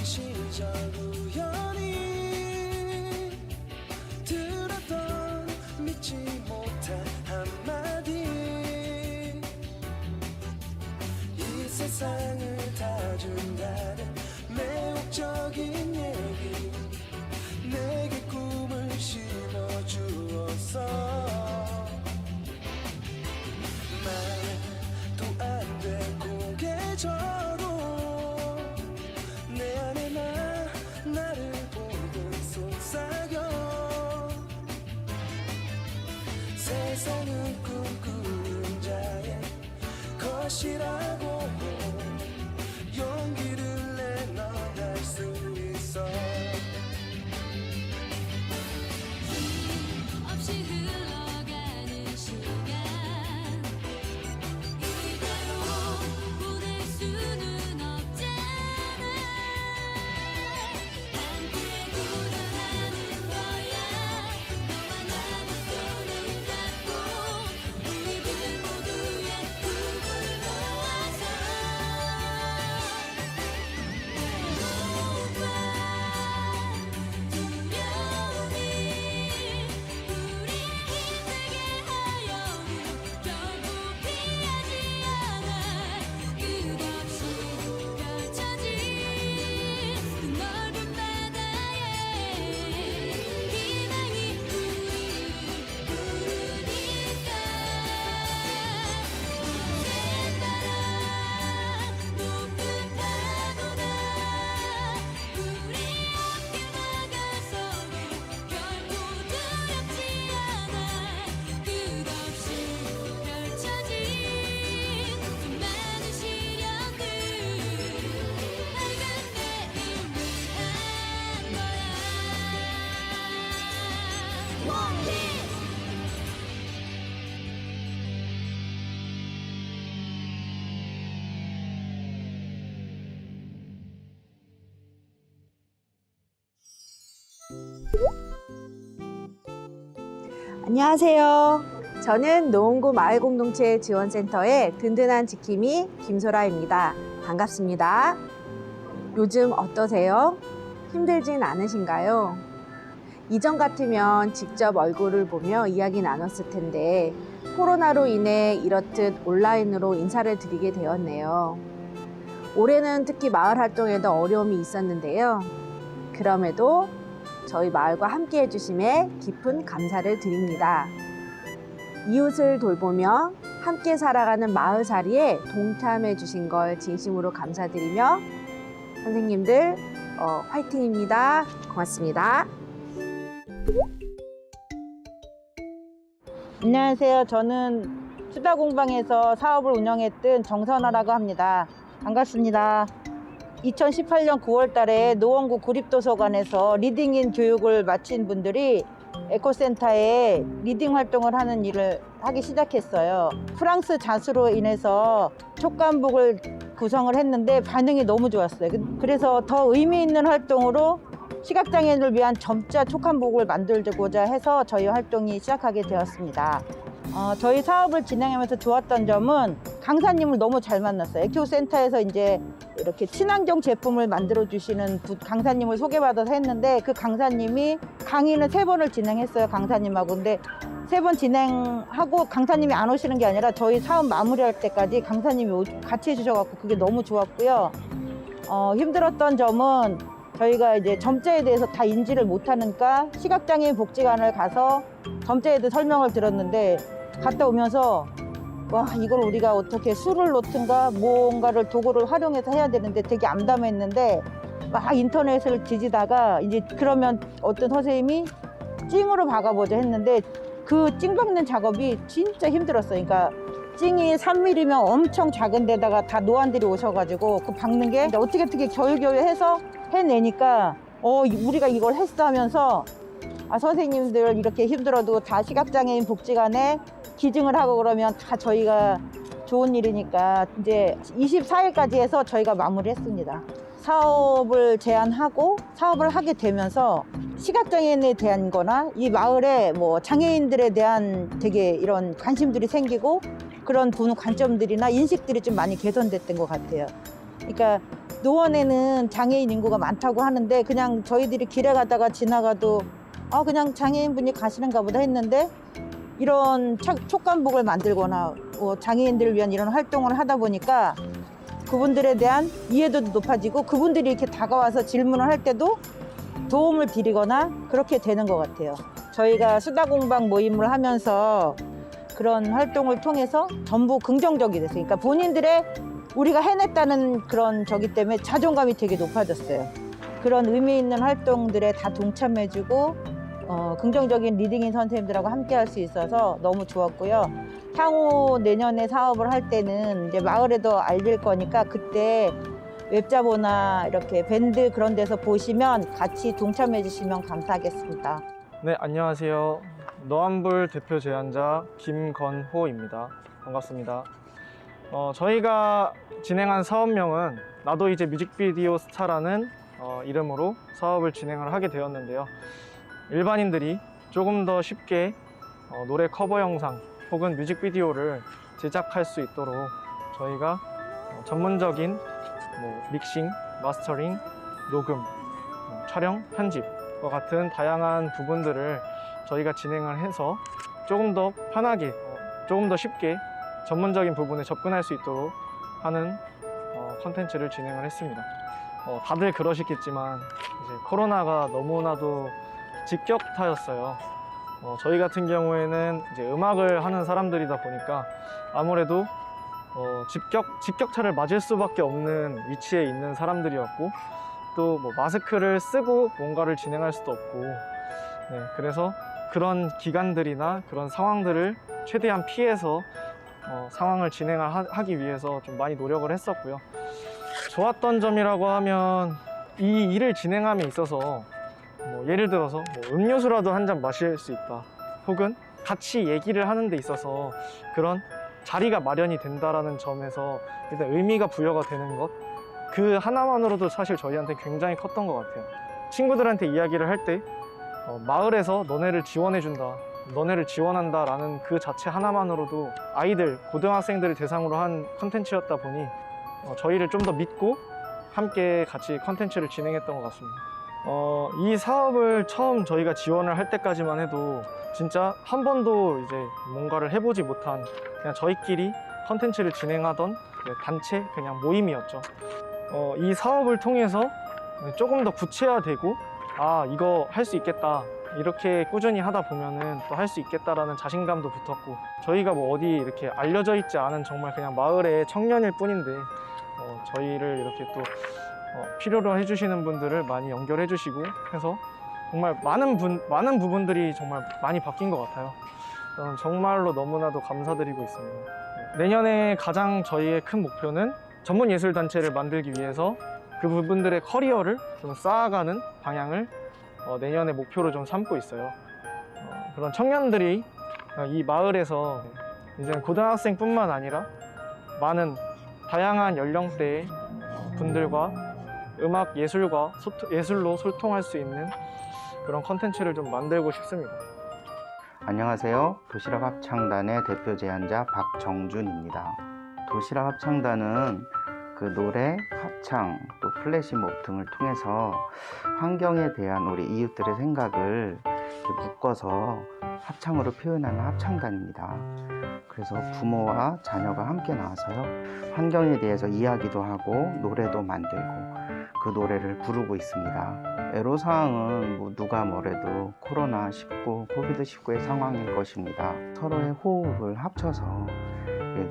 시절 우연히 들었던 믿지 못한 한마디 이 세상을 다 준다는 매혹적인 얘기 내게 꿈을 심어주었어 말도 안 돼 고개 저도 내 안에 나를 보고 속삭여 세상은 꿈꾸는 자의 것이라고 용기를 내 넌 할 수 있어 없이 흘러가는 시간 이대로 보낼 수는 없잖아 함께 도전하는 거야 너와 나도 손을 잡고 우리들 모두의 꿈을 모아서 두려움이 우리 힘들게 하여도 결국 피하지 않아 끝없이 펼쳐진 그 넓은 바다에 희망이 우리를 부르니까 어제 따라 높은 파도가 우리 앞길 막아서도 결코 두렵지 않아 끝없이 펼쳐진 수많은 시련들 밝은 내일을 위한 거야 원히 안녕하세요. 저는 노원구 마을공동체 지원센터의 든든한 지킴이 김소라입니다. 반갑습니다. 요즘 어떠세요? 힘들진 않으신가요? 이전 같으면 직접 얼굴을 보며 이야기 나눴을 텐데 코로나로 인해 이렇듯 온라인으로 인사를 드리게 되었네요. 올해는 특히 마을 활동에도 어려움이 있었는데요. 그럼에도 저희 마을과 함께 해주심에 깊은 감사를 드립니다. 이웃을 돌보며 함께 살아가는 마을살이에 동참해 주신 걸 진심으로 감사드리며 선생님들 화이팅입니다. 고맙습니다. 안녕하세요. 저는 수다공방에서 사업을 운영했던 정선아라고 합니다. 반갑습니다. 2018년 9월 달에 노원구 구립도서관에서 리딩인 교육을 마친 분들이 에코센터에 리딩 활동을 하는 일을 하기 시작했어요. 프랑스 자수로 인해서 촉감북을 구성을 했는데 반응이 너무 좋았어요. 그래서 더 의미 있는 활동으로 시각장애인을 위한 점자 촉감북을 만들고자 해서 저희 활동이 시작하게 되었습니다. 저희 사업을 진행하면서 좋았던 점은 강사님을 너무 잘 만났어요. 에코센터에서 이제 이렇게 친환경 제품을 만들어 주시는 강사님을 소개받아서 했는데 그 강사님이 강의는 3번을 진행했어요. 강사님하고. 근데 3번 진행하고 강사님이 안 오시는 게 아니라 저희 사업 마무리할 때까지 강사님이 같이 해주셔서 그게 너무 좋았고요. 힘들었던 점은 저희가 이제 점자에 대해서 다 인지를 못하니까 시각장애인 복지관을 가서 점자에 대해 설명을 들었는데 갔다 오면서 와, 이걸 우리가 어떻게 술을 놓든가 뭔가를 도구를 활용해서 해야 되는데 되게 암담했는데 막 인터넷을 뒤지다가 이제 그러면 어떤 선생님이 찡으로 박아보자 했는데 그 찡 박는 작업이 진짜 힘들었어요. 그러니까 찡이 3mm면 엄청 작은 데다가 다 노안들이 오셔가지고 그 박는 게 어떻게 겨우겨우 해서 해내니까 우리가 이걸 했어 하면서 아, 선생님들 이렇게 힘들어도 다 시각장애인 복지관에 기증을 하고 그러면 다 저희가 좋은 일이니까 이제 24일까지 해서 저희가 마무리했습니다. 사업을 제안하고 사업을 하게 되면서 시각장애인에 대한 거나 이 마을에 뭐 장애인들에 대한 되게 이런 관심들이 생기고 그런 관점들이나 인식들이 좀 많이 개선됐던 것 같아요. 그러니까 노원에는 장애인 인구가 많다고 하는데 그냥 저희들이 길에 가다가 지나가도 그냥 장애인분이 가시는가 보다 했는데 이런 촉감복을 만들거나 장애인들을 위한 이런 활동을 하다 보니까 그분들에 대한 이해도도 높아지고 그분들이 이렇게 다가와서 질문을 할 때도 도움을 드리거나 그렇게 되는 것 같아요. 저희가 수다공방 모임을 하면서 그런 활동을 통해서 전부 긍정적이 됐어요. 그러니까 본인들의 우리가 해냈다는 그런 저기 때문에 자존감이 되게 높아졌어요. 그런 의미 있는 활동들에 다 동참해주고 긍정적인 리딩인 선생님들하고 함께 할 수 있어서 너무 좋았고요. 향후 내년에 사업을 할 때는 이제 마을에도 알릴 거니까 그때 웹자보나 이렇게 밴드 그런 데서 보시면 같이 동참해 주시면 감사하겠습니다. 네, 안녕하세요. 노안불 대표 제안자 김건호입니다. 반갑습니다. 저희가 진행한 사업명은 나도 이제 뮤직비디오 스타라는 이름으로 사업을 진행을 하게 되었는데요. 일반인들이 조금 더 쉽게 노래 커버 영상 혹은 뮤직비디오를 제작할 수 있도록 저희가 전문적인 믹싱, 마스터링, 녹음, 촬영, 편집과 같은 다양한 부분들을 저희가 진행을 해서 조금 더 편하게, 조금 더 쉽게 전문적인 부분에 접근할 수 있도록 하는 컨텐츠를 진행을 했습니다. 다들 그러시겠지만 이제 코로나가 너무나도 직격타였어요. 저희 같은 경우에는 이제 음악을 하는 사람들이다 보니까 아무래도 직격차를 맞을 수밖에 없는 위치에 있는 사람들이었고 또 마스크를 쓰고 뭔가를 진행할 수도 없고 그래서 그런 기간들이나 그런 상황들을 최대한 피해서 상황을 진행하기 위해서 좀 많이 노력을 했었고요. 좋았던 점이라고 하면 이 일을 진행함에 있어서 예를 들어서 음료수라도 한 잔 마실 수 있다 혹은 같이 얘기를 하는 데 있어서 그런 자리가 마련이 된다라는 점에서 일단 의미가 부여가 되는 것, 그 하나만으로도 사실 저희한테 굉장히 컸던 것 같아요. 친구들한테 이야기를 할 때 마을에서 너네를 지원해준다, 너네를 지원한다 라는 그 자체 하나만으로도 아이들, 고등학생들을 대상으로 한 컨텐츠였다 보니 저희를 좀 더 믿고 함께 같이 컨텐츠를 진행했던 것 같습니다. 이 사업을 처음 저희가 지원을 할 때까지만 해도 진짜 한 번도 이제 뭔가를 해보지 못한 그냥 저희끼리 컨텐츠를 진행하던 단체 그냥 모임이었죠. 이 사업을 통해서 조금 더 구체화되고 이거 할 수 있겠다, 이렇게 꾸준히 하다 보면은 또 할 수 있겠다라는 자신감도 붙었고, 저희가 어디 이렇게 알려져 있지 않은 정말 그냥 마을의 청년일 뿐인데 저희를 이렇게 또 필요로 해주시는 분들을 많이 연결해 주시고 해서 정말 많은 부분들이 정말 많이 바뀐 것 같아요. 저는 정말로 너무나도 감사드리고 있습니다. 내년에 가장 저희의 큰 목표는 전문예술단체를 만들기 위해서 그 부분들의 커리어를 좀 쌓아가는 방향을 내년의 목표로 좀 삼고 있어요. 그런 청년들이 이 마을에서 이제 고등학생뿐만 아니라 많은 다양한 연령대의 분들과 음악 예술과 예술로 소통할 수 있는 그런 컨텐츠를 좀 만들고 싶습니다. 안녕하세요. 도시락 합창단의 대표 제안자 박정준입니다. 도시락 합창단은 그 노래, 합창, 또 플래시몹 등을 통해서 환경에 대한 우리 이웃들의 생각을 묶어서 합창으로 표현하는 합창단입니다. 그래서 부모와 자녀가 함께 나와서요, 환경에 대해서 이야기도 하고 노래도 만들고 그 노래를 부르고 있습니다. 애로사항은 누가 뭐래도 코로나19, 코비드19의 상황일 것입니다. 서로의 호흡을 합쳐서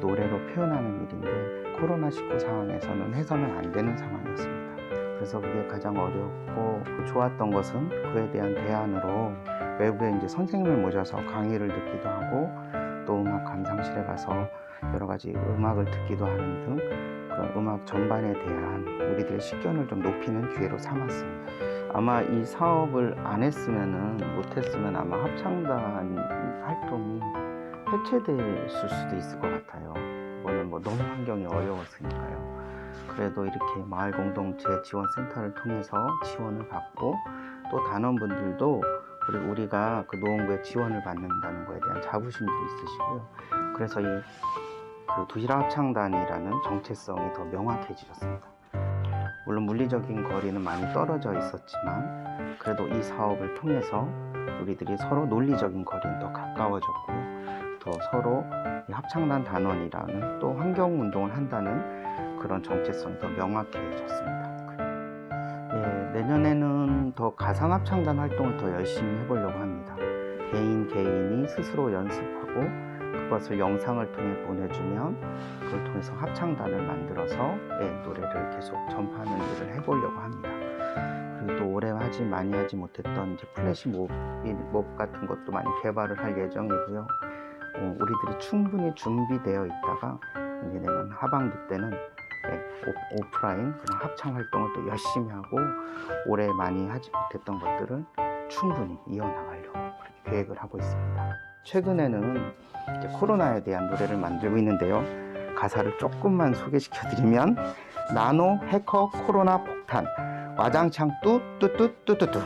노래로 표현하는 일인데 코로나19 상황에서는 해서는 안 되는 상황이었습니다. 그래서 그게 가장 어렵고 좋았던 것은 그에 대한 대안으로 외부에 이제 선생님을 모셔서 강의를 듣기도 하고 또 음악 감상실에 가서 여러 가지 음악을 듣기도 하는 등 그런 음악 전반에 대한 우리들의 식견을 좀 높이는 기회로 삼았습니다. 아마 이 사업을 안 했으면은 못했으면 아마 합창단 활동이 해체됐을 수도 있을 것 같아요. 이거는 뭐 너무 환경이 어려웠으니까요. 그래도 이렇게 마을 공동체 지원센터를 통해서 지원을 받고 또 단원분들도 우리가 그 노원구에 지원을 받는다는 거에 대한 자부심도 있으시고요. 그래서 이 도시락 합창단이라는 정체성이 더 명확해지셨습니다. 물론 물리적인 거리는 많이 떨어져 있었지만 그래도 이 사업을 통해서 우리들이 서로 논리적인 거리는 더 가까워졌고요. 더 서로 이 합창단 단원이라는 또 환경운동을 한다는 그런 정체성이 더 명확해졌습니다. 내년에는 더 가상합창단 활동을 더 열심히 해보려고 합니다. 개인이 스스로 연습하고 그것을 영상을 통해 보내주면 그걸 통해서 합창단을 만들어서 노래를 계속 전파하는 일을 해보려고 합니다. 그리고 또 올해 많이 하지 못했던 이제 플래시몹 같은 것도 많이 개발을 할 예정이고요. 우리들이 충분히 준비되어 있다가 이제 내년 하반기 때는 오프라인 그런 합창 활동을 또 열심히 하고 올해 많이 하지 못했던 것들을 충분히 이어나가려고 그렇게 계획을 하고 있습니다. 최근에는 이제 코로나에 대한 노래를 만들고 있는데요. 가사를 조금만 소개시켜드리면 나노 해커 코로나 폭탄 와장창 뚜뚜뚜뚜뚜뚜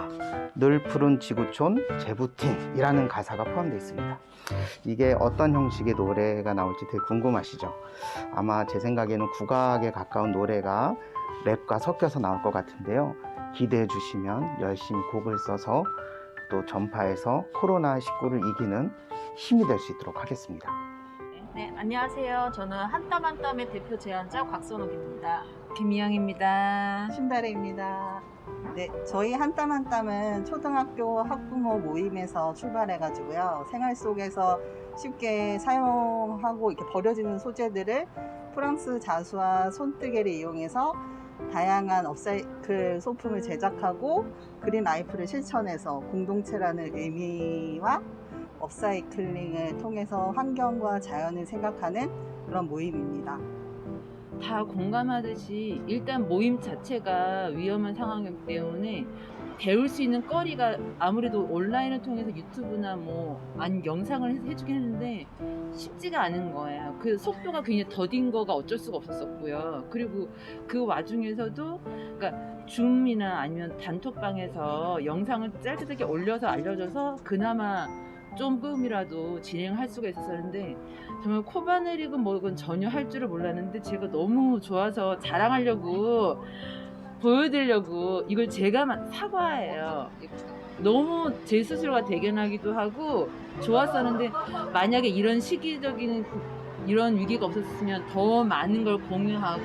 늘 푸른 지구촌 재부팅이라는 가사가 포함되어 있습니다. 이게 어떤 형식의 노래가 나올지 되게 궁금하시죠? 아마 제 생각에는 국악에 가까운 노래가 랩과 섞여서 나올 것 같은데요. 기대해 주시면 열심히 곡을 써서 또 전파해서 코로나19를 이기는 힘이 될 수 있도록 하겠습니다. 네, 안녕하세요. 저는 한땀 한땀의 대표 제안자 곽선욱입니다. 김미영입니다. 신다래입니다. 네, 저희 한땀 한땀은 초등학교 학부모 모임에서 출발해가지고요. 생활 속에서 쉽게 사용하고 이렇게 버려지는 소재들을 프랑스 자수와 손뜨개를 이용해서 다양한 업사이클 소품을 제작하고 그린 라이프를 실천해서 공동체라는 의미와 업사이클링을 통해서 환경과 자연을 생각하는 그런 모임입니다. 다 공감하듯이 일단 모임 자체가 위험한 상황이기 때문에 배울 수 있는 거리가 아무래도 온라인을 통해서 유튜브나 아니 영상을 해주긴 했는데 쉽지가 않은 거예요. 그 속도가 굉장히 더딘 거가 어쩔 수가 없었고요. 그리고 그 와중에서도 그러니까 줌이나 아니면 단톡방에서 영상을 짧게 올려서 알려줘서 그나마 조금이라도 진행할 수가 있었는데 정말 코바늘이건 뭐건 전혀 할 줄을 몰랐는데 제가 너무 좋아서 자랑하려고 보여드리려고 이걸 제가 사과해요. 너무 제 스스로가 대견하기도 하고 좋았었는데 만약에 이런 시기적인 이런 위기가 없었으면 더 많은 걸 공유하고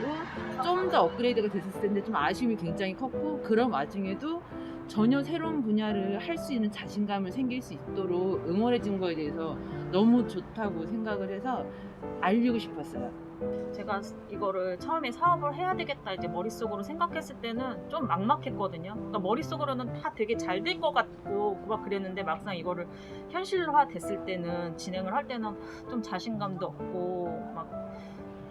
좀 더 업그레이드가 됐을 텐데 좀 아쉬움이 굉장히 컸고 그런 와중에도 전혀 새로운 분야를 할 수 있는 자신감을 생길 수 있도록 응원해 준 거에 대해서 너무 좋다고 생각을 해서 알리고 싶었어요. 제가 이거를 처음에 사업을 해야 되겠다 이제 머릿속으로 생각했을 때는 좀 막막했거든요. 그러니까 머릿속으로는 다 되게 잘 될 것 같고 막 그랬는데 막상 이거를 현실화 됐을 때는 진행을 할 때는 좀 자신감도 없고 막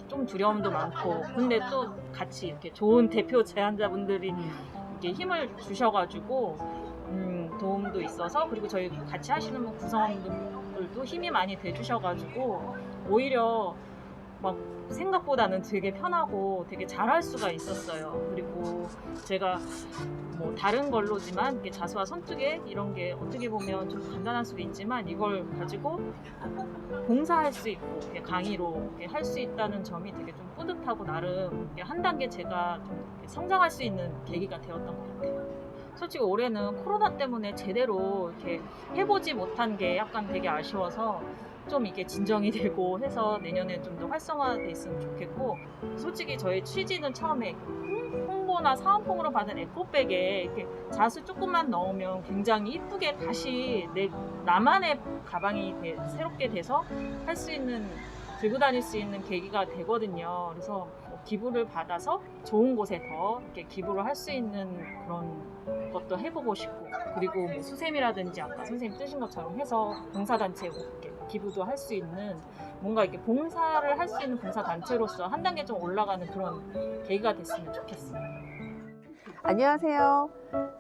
좀 두려움도 많고 근데 또 같이 이렇게 좋은 대표 제안자분들이 이렇게 힘을 주셔가지고 도움도 있어서 그리고 저희 같이 하시는 구성원들도 힘이 많이 돼주셔가지고 오히려 막 생각보다는 되게 편하고 되게 잘할 수가 있었어요. 그리고 제가 다른 걸로지만 이렇게 자수와 손뜨개 이런 게 어떻게 보면 좀 간단할 수도 있지만 이걸 가지고 봉사할 수 있고 강의로 할 수 있다는 점이 되게 좀 뿌듯하고 나름 한 단계 제가 좀 성장할 수 있는 계기가 되었던 것 같아요. 솔직히 올해는 코로나 때문에 제대로 이렇게 해보지 못한 게 약간 되게 아쉬워서 좀 이게 진정이 되고 해서 내년에 좀 더 활성화돼 있으면 좋겠고 솔직히 저희 취지는 처음에 홍보나 사은품으로 받은 에코백에 이렇게 자수 조금만 넣으면 굉장히 이쁘게 다시 나만의 가방이 새롭게 돼서 할 수 있는 들고 다닐 수 있는 계기가 되거든요. 그래서 기부를 받아서 좋은 곳에 더 이렇게 기부를 할 수 있는 그런 것도 해보고 싶고, 그리고 뭐 수세미라든지 아까 선생님 뜨신 것처럼 해서 봉사단체 이렇게 기부도 할 수 있는, 뭔가 이렇게 봉사를 할 수 있는 봉사단체로서 한 단계 좀 올라가는 그런 계기가 됐으면 좋겠어요. 안녕하세요.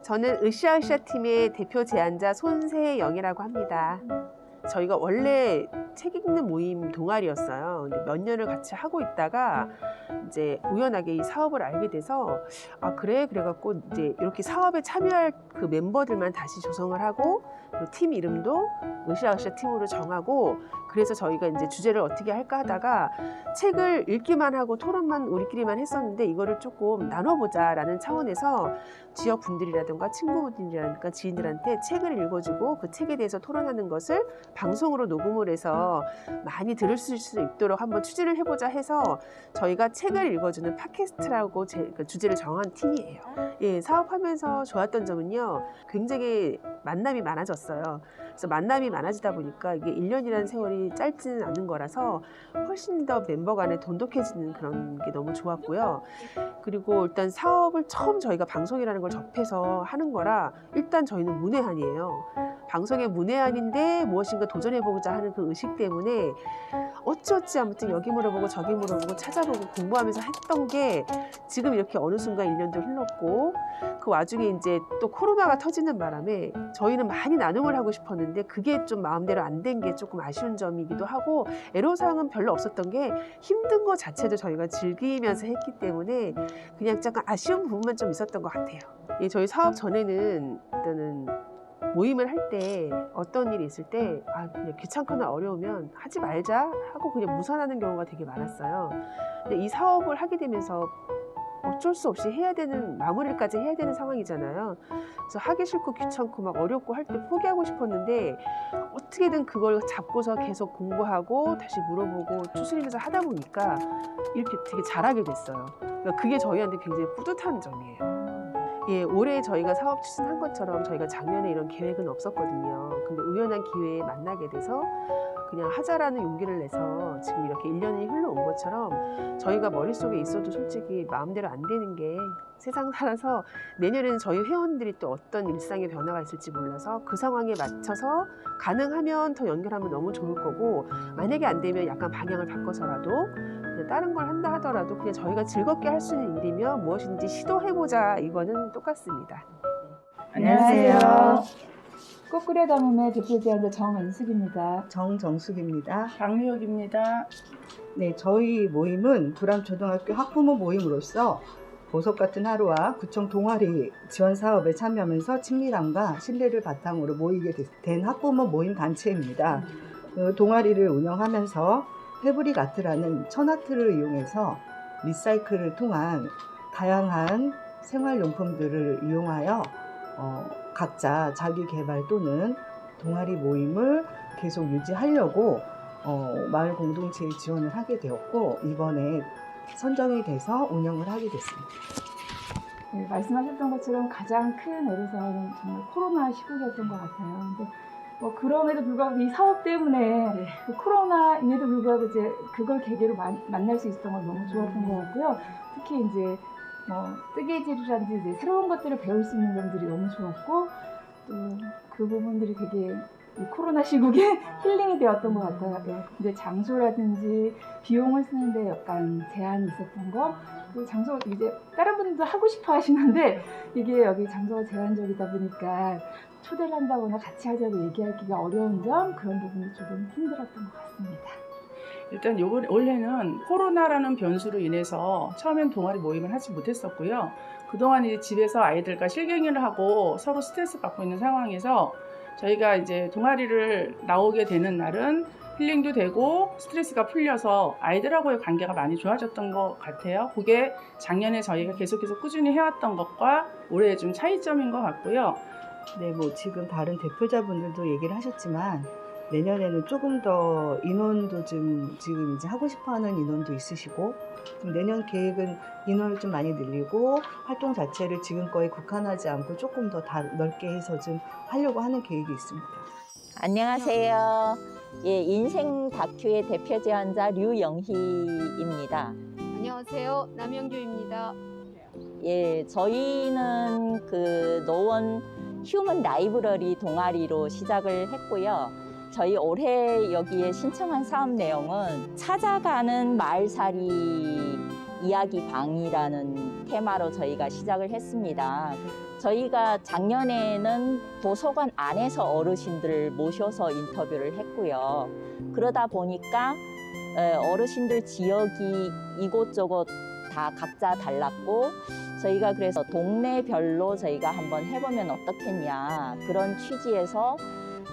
저는 으쌰으쌰 팀의 대표 제안자 손세영이라고 합니다. 저희가 원래 책 읽는 모임 동아리였어요. 근데 몇 년을 같이 하고 있다가 이제 우연하게 이 사업을 알게 돼서 아 그래? 그래갖고 이제 이렇게 사업에 참여할 그 멤버들만 다시 조성을 하고, 그리고 팀 이름도 으쌰으쌰 팀으로 정하고, 그래서 저희가 이제 주제를 어떻게 할까 하다가 책을 읽기만 하고 토론만 우리끼리만 했었는데 이거를 조금 나눠보자라는 차원에서 지역 분들이라든가 친구분들이라든가 지인들한테 책을 읽어주고 그 책에 대해서 토론하는 것을 방송으로 녹음을 해서 많이 들을 수 있도록 한번 추진을 해보자 해서 저희가 책을 읽어주는 팟캐스트라고 그 주제를 정한 팀이에요. 예, 사업하면서 좋았던 점은요, 굉장히 만남이 많아졌어요. 그래서 만남이 많아지다 보니까 이게 1년이라는 세월이 짧지는 않은 거라서 훨씬 더 멤버 간에 돈독해지는 그런 게 너무 좋았고요. 그리고 일단 사업을 처음 저희가 방송이라는 걸 접해서 하는 거라 일단 저희는 문외한이에요. 방송의 문외한인데 무엇인가 도전해보자 하는 그 의식 때문에 어찌어찌 아무튼 여기 물어보고 저기 물어보고 찾아보고 공부하면서 했던 게 지금 이렇게 어느 순간 1년도 흘렀고, 그 와중에 이제 또 코로나가 터지는 바람에 저희는 많이 나눔을 하고 싶었는데 그게 좀 마음대로 안 된 게 조금 아쉬운 점이기도 하고, 애로사항은 별로 없었던 게 힘든 거 자체도 저희가 즐기면서 했기 때문에 그냥 잠깐 아쉬운 부분만 좀 있었던 것 같아요. 예, 저희 사업 전에는 일단은 모임을 할 때 어떤 일이 있을 때 아, 그냥 귀찮거나 어려우면 하지 말자 하고 그냥 무산하는 경우가 되게 많았어요. 근데 이 사업을 하게 되면서 어쩔 수 없이 해야 되는, 마무리까지 해야 되는 상황이잖아요. 그래서 하기 싫고 귀찮고 막 어렵고 할 때 포기하고 싶었는데 어떻게든 그걸 잡고서 계속 공부하고 다시 물어보고 추스리면서 하다 보니까 이렇게 되게 잘하게 됐어요. 그러니까 그게 저희한테 굉장히 뿌듯한 점이에요. 예, 올해 저희가 사업 추진한 것처럼 저희가 작년에 이런 계획은 없었거든요. 근데 우연한 기회에 만나게 돼서 그냥 하자라는 용기를 내서 지금 이렇게 1년이 흘러온 것처럼 저희가 머릿속에 있어도 솔직히 마음대로 안 되는 게 세상 살아서, 내년에는 저희 회원들이 또 어떤 일상의 변화가 있을지 몰라서 그 상황에 맞춰서 가능하면 더 연결하면 너무 좋을 거고, 만약에 안 되면 약간 방향을 바꿔서라도 그냥 다른 걸 한다 하더라도 그냥 저희가 즐겁게 할 수 있는 일이면 무엇인지 시도해보자, 이거는 똑같습니다. 안녕하세요. 꽃그려 담음의 대표 제안자 정은숙입니다. 정정숙입니다. 박미옥입니다. 네, 저희 모임은 부람초등학교 학부모 모임으로서 보석 같은 하루와 구청 동아리 지원 사업에 참여하면서 친밀함과 신뢰를 바탕으로 모이게 된 학부모 모임 단체입니다. 그 동아리를 운영하면서 페브릭 아트라는 천아트를 이용해서 리사이클을 통한 다양한 생활용품들을 이용하여 각자 자기 개발 또는 동아리 모임을 계속 유지하려고 마을 공동체에 지원을 하게 되었고, 이번에 선정이 돼서 운영을 하게 됐습니다. 네, 말씀하셨던 것처럼 가장 큰 애로사항은 정말 코로나 시국이었던 것 같아요. 근데 그럼에도 불구하고 이 사업 때문에 그 코로나임에도 불구하고 이제 그걸 계기로 만날 수 있었던 건 너무 좋았던 것 같고요. 특히 이제 뜨개질이라든지 이제 새로운 것들을 배울 수 있는 점들이 너무 좋았고, 또 그 부분들이 되게 이 코로나 시국에 힐링이 되었던 것 같아요. 이제 장소라든지 비용을 쓰는데 약간 제한이 있었던 거, 그 장소 이제 다른 분들도 하고 싶어 하시는데 이게 여기 장소가 제한적이다 보니까 초대를 한다거나 같이 하자고 얘기하기가 어려운 점, 그런 부분이 조금 힘들었던 것 같습니다. 일단 올해는 코로나라는 변수로 인해서 처음엔 동아리 모임을 하지 못했었고요. 그동안 이제 집에서 아이들과 실갱이를 하고 서로 스트레스 받고 있는 상황에서 저희가 이제 동아리를 나오게 되는 날은 힐링도 되고 스트레스가 풀려서 아이들하고의 관계가 많이 좋아졌던 것 같아요. 그게 작년에 저희가 계속해서 꾸준히 해왔던 것과 올해의 좀 차이점인 것 같고요. 네, 뭐 지금 다른 대표자분들도 얘기를 하셨지만 내년에는 조금 더 인원도 지금 이제 하고 싶어하는 인원도 있으시고, 좀 내년 계획은 인원을 좀 많이 늘리고 활동 자체를 지금 거에 국한하지 않고 조금 더 넓게 해서 좀 하려고 하는 계획이 있습니다. 안녕하세요. 예, 인생 다큐의 대표 제안자 류영희입니다. 안녕하세요. 남영규입니다. 예, 저희는 그 노원 휴먼 라이브러리 동아리로 시작을 했고요. 저희 올해 여기에 신청한 사업 내용은 찾아가는 마을살이 이야기 방이라는 테마로 저희가 시작을 했습니다. 저희가 작년에는 도서관 안에서 어르신들을 모셔서 인터뷰를 했고요. 그러다 보니까 어르신들 지역이 이곳저곳 다 각자 달랐고 저희가 그래서 동네별로 저희가 한번 해보면 어떻겠냐 그런 취지에서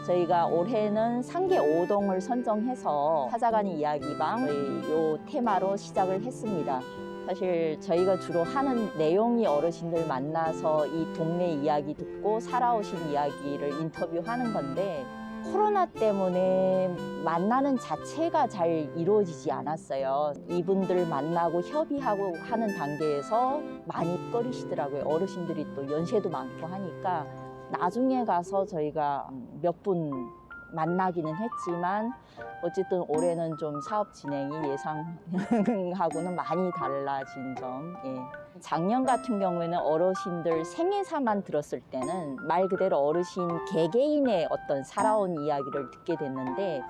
저희가 올해는 상계 5동을 선정해서 찾아가는 이야기방 이 테마로 시작을 했습니다. 사실 저희가 주로 하는 내용이 어르신들 만나서 이 동네 이야기 듣고 살아오신 이야기를 인터뷰하는 건데 코로나 때문에 만나는 자체가 잘 이루어지지 않았어요. 이분들 만나고 협의하고 하는 단계에서 많이 꺼리시더라고요. 어르신들이 또 연세도 많고 하니까 나중에 가서 저희가 몇 분 만나기는 했지만 어쨌든 올해는 좀 사업 진행이 예상하고는 많이 달라진 점. 예. 작년 같은 경우에는 어르신들 생애사만 들었을 때는 말 그대로 어르신 개개인의 어떤 살아온 이야기를 듣게 됐는데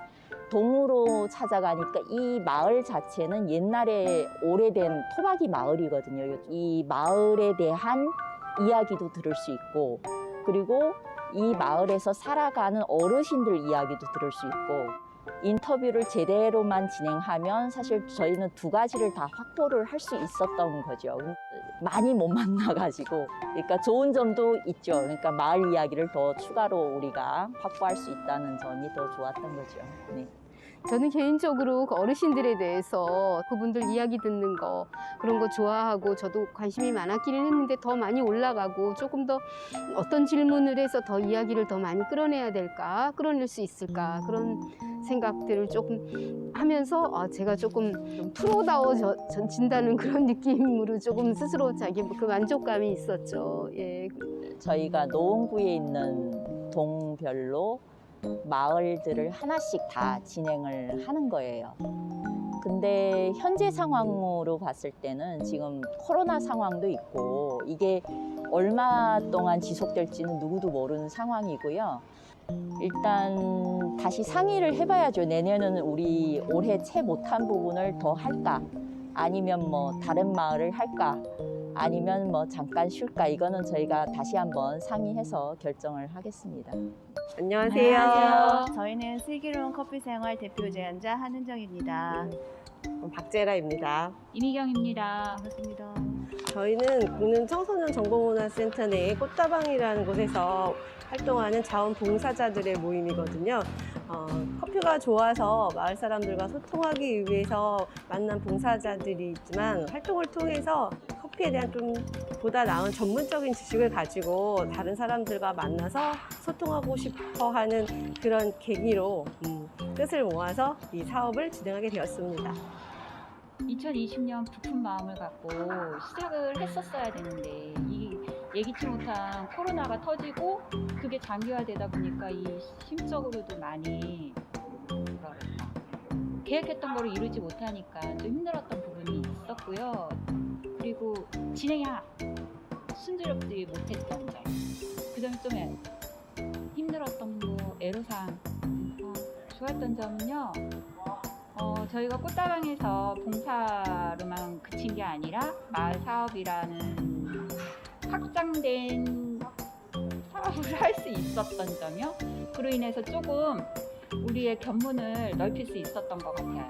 동으로 찾아가니까 이 마을 자체는 옛날에 오래된 토박이 마을이거든요. 이 마을에 대한 이야기도 들을 수 있고 그리고 이 마을에서 살아가는 어르신들 이야기도 들을 수 있고 인터뷰를 제대로만 진행하면 사실 저희는 두 가지를 다 확보를 할 수 있었던 거죠. 많이 못 만나가지고 그러니까 좋은 점도 있죠. 그러니까 마을 이야기를 더 추가로 우리가 확보할 수 있다는 점이 더 좋았던 거죠. 네. 저는 개인적으로 그 어르신들에 대해서 그분들 이야기 듣는 거 그런 거 좋아하고 저도 관심이 많았기는 했는데 더 많이 올라가고 조금 더 어떤 질문을 해서 더 이야기를 더 많이 끌어내야 될까 끌어낼 수 있을까 그런 생각들을 조금 하면서 제가 조금 프로다워진다는 그런 느낌으로 조금 스스로 자기 그 만족감이 있었죠. 예. 저희가 노원구에 있는 동별로 마을들을 하나씩 다 진행을 하는 거예요. 근데 현재 상황으로 봤을 때는 지금 코로나 상황도 있고 이게 얼마 동안 지속될지는 누구도 모르는 상황이고요. 일단 다시 상의를 해봐야죠. 내년에는 우리 올해 채 못한 부분을 더 할까? 아니면 뭐 다른 마을을 할까? 아니면 뭐 잠깐 쉴까? 이거는 저희가 다시 한번 상의해서 결정을 하겠습니다. 안녕하세요. 저희는 슬기로운 커피 생활 대표 제안자 한은정입니다. 박재라입니다. 이미경입니다. 반갑습니다. 저희는 국능 청소년 정보문화센터 내의 꽃다방이라는 곳에서 활동하는 자원봉사자들의 모임이거든요. 커피가 좋아서 마을 사람들과 소통하기 위해서 만난 봉사자들이 있지만 활동을 통해서 커피에 대한 좀 보다 나은 전문적인 지식을 가지고 다른 사람들과 만나서 소통하고 싶어 하는 그런 계기로 뜻을 모아서 이 사업을 진행하게 되었습니다. 2020년 부푼 마음을 갖고 시작을 했었어야 되는데 이 예기치 못한 코로나가 터지고 그게 장기화되다 보니까 이 심적으로도 많이 계획했던 거를 이루지 못하니까 좀 힘들었던 부분이 있었고요. 그리고 진행이 순조롭지 못했던 점, 그 점이 좀 힘들었던 거, 애로사항. 좋았던 점은요. 저희가 꽃다방에서 봉사로만 그친 게 아니라 마을 사업이라는 확장된 사업을 할 수 있었던 점이요. 그로 인해서 조금 우리의 견문을 넓힐 수 있었던 것 같아요.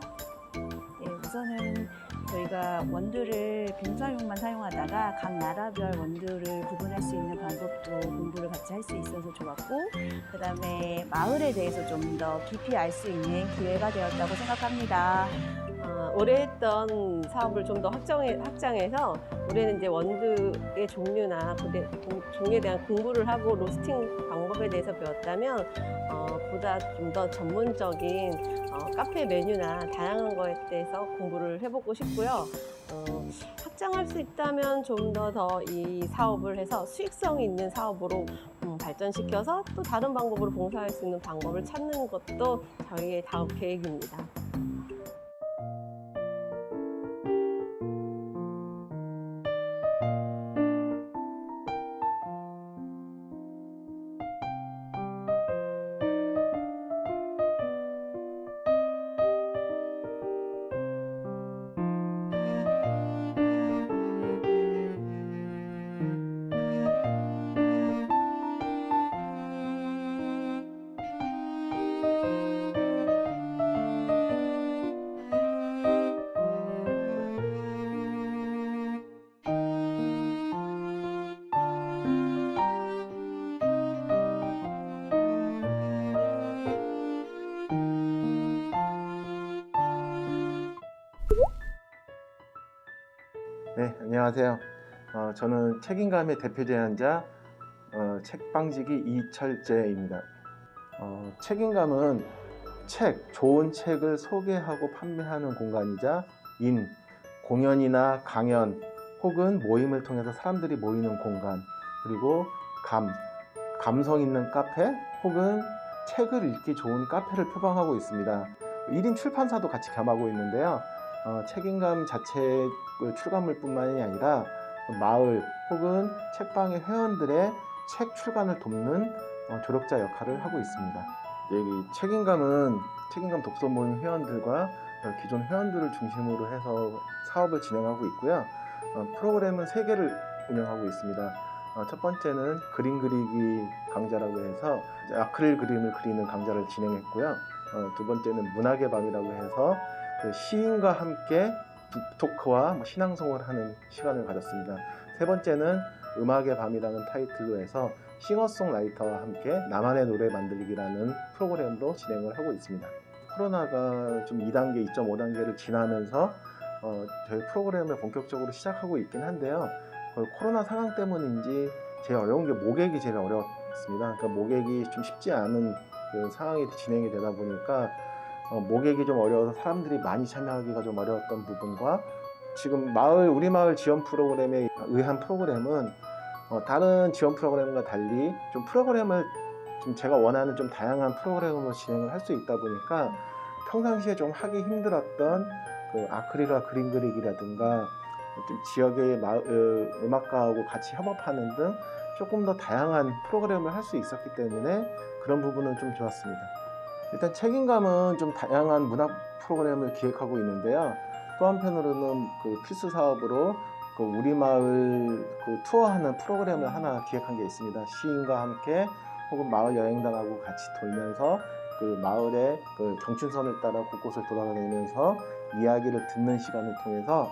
네, 우선은 저희가 원두를 빙사용만 사용하다가 각 나라별 원두를 구분할 수 있는 방법도 공부를 같이 할 수 있어서 좋았고, 그 다음에 마을에 대해서 좀 더 깊이 알 수 있는 기회가 되었다고 생각합니다. 올해 했던 사업을 좀 더 확장해서 올해는 이제 원두의 종류나 종류에 대한 공부를 하고 로스팅 방법에 대해서 배웠다면 보다 좀 더 전문적인 카페 메뉴나 다양한 거에 대해서 공부를 해보고 싶고요. 확장할 수 있다면 좀 더 이 사업을 해서 수익성 있는 사업으로 발전시켜서 또 다른 방법으로 봉사할 수 있는 방법을 찾는 것도 저희의 다음 계획입니다. 네, 안녕하세요. 저는 책임감의 대표 제안자 책방지기 이철재입니다. 책임감은 좋은 책을 소개하고 판매하는 공간이자 공연이나 강연 혹은 모임을 통해서 사람들이 모이는 공간, 그리고 감성 있는 카페 혹은 책을 읽기 좋은 카페를 표방하고 있습니다. 1인 출판사도 같이 겸하고 있는데요. 책임감 자체의 출간물뿐만이 아니라 마을 혹은 책방의 회원들의 책 출간을 돕는 조력자 역할을 하고 있습니다. 이 책임감 독서 모임 회원들과 기존 회원들을 중심으로 해서 사업을 진행하고 있고요. 프로그램은 3개를 운영하고 있습니다. 첫 번째는 그림 그리기 강좌라고 해서 아크릴 그림을 그리는 강좌를 진행했고요. 두 번째는 문학의 밤이라고 해서 시인과 함께 북토크와 신앙송을 하는 시간을 가졌습니다. 세 번째는 음악의 밤이라는 타이틀로 해서 싱어송라이터와 함께 나만의 노래 만들기라는 프로그램으로 진행을 하고 있습니다. 코로나가 좀 2단계, 2.5단계를 지나면서 저희 프로그램을 본격적으로 시작하고 있긴 한데요. 코로나 상황 때문인지 제일 어려운 게 모객이 제일 어려웠습니다. 그러니까 모객이 좀 쉽지 않은 그 상황이 진행이 되다 보니까 모객이 좀 어려워서 사람들이 많이 참여하기가 좀 어려웠던 부분과, 지금 우리 마을 지원 프로그램에 의한 프로그램은 다른 지원 프로그램과 달리 좀 프로그램을 좀 제가 원하는 좀 다양한 프로그램으로 진행을 할 수 있다 보니까 평상시에 좀 하기 힘들었던 그 아크릴화 그림 그리기라든가 좀 지역의 음악가하고 같이 협업하는 등 조금 더 다양한 프로그램을 할 수 있었기 때문에 그런 부분은 좀 좋았습니다. 일단 책임감은 좀 다양한 문학 프로그램을 기획하고 있는데요. 또 한편으로는 그 필수 사업으로 그 우리 마을 그 투어하는 프로그램을 하나 기획한 게 있습니다. 시인과 함께 혹은 마을 여행단하고 같이 돌면서 그 마을의 그 경춘선을 따라 곳곳을 돌아다니면서 이야기를 듣는 시간을 통해서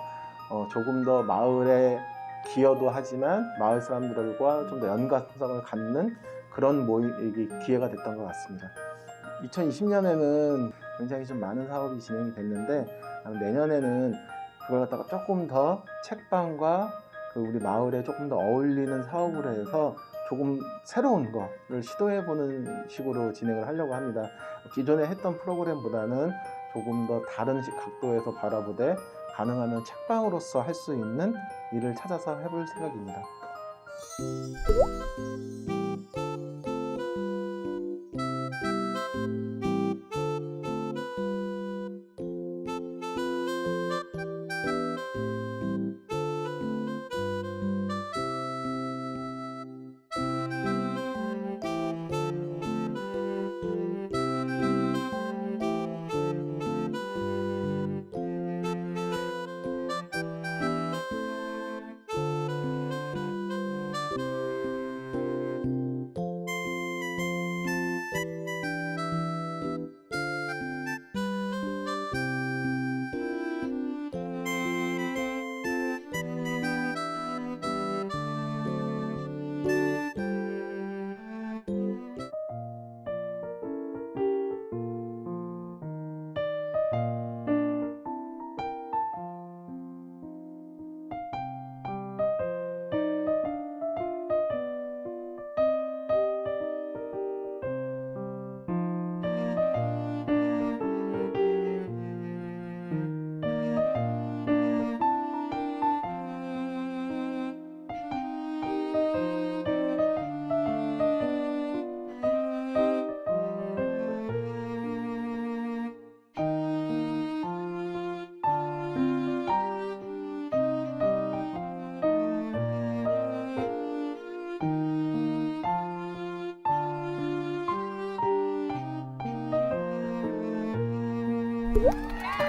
조금 더 마을에 기여도 하지만 마을 사람들과 좀 더 연관성을 갖는 그런 기회가 됐던 것 같습니다. 2020년에는 굉장히 좀 많은 사업이 진행이 됐는데 내년에는 그걸 갖다가 조금 더 책방과 그 우리 마을에 조금 더 어울리는 사업으로 해서 조금 새로운 거를 시도해보는 식으로 진행을 하려고 합니다. 기존에 했던 프로그램보다는 조금 더 다른 각도에서 바라보되 가능하면 책방으로서 할 수 있는 일을 찾아서 해볼 생각입니다. 아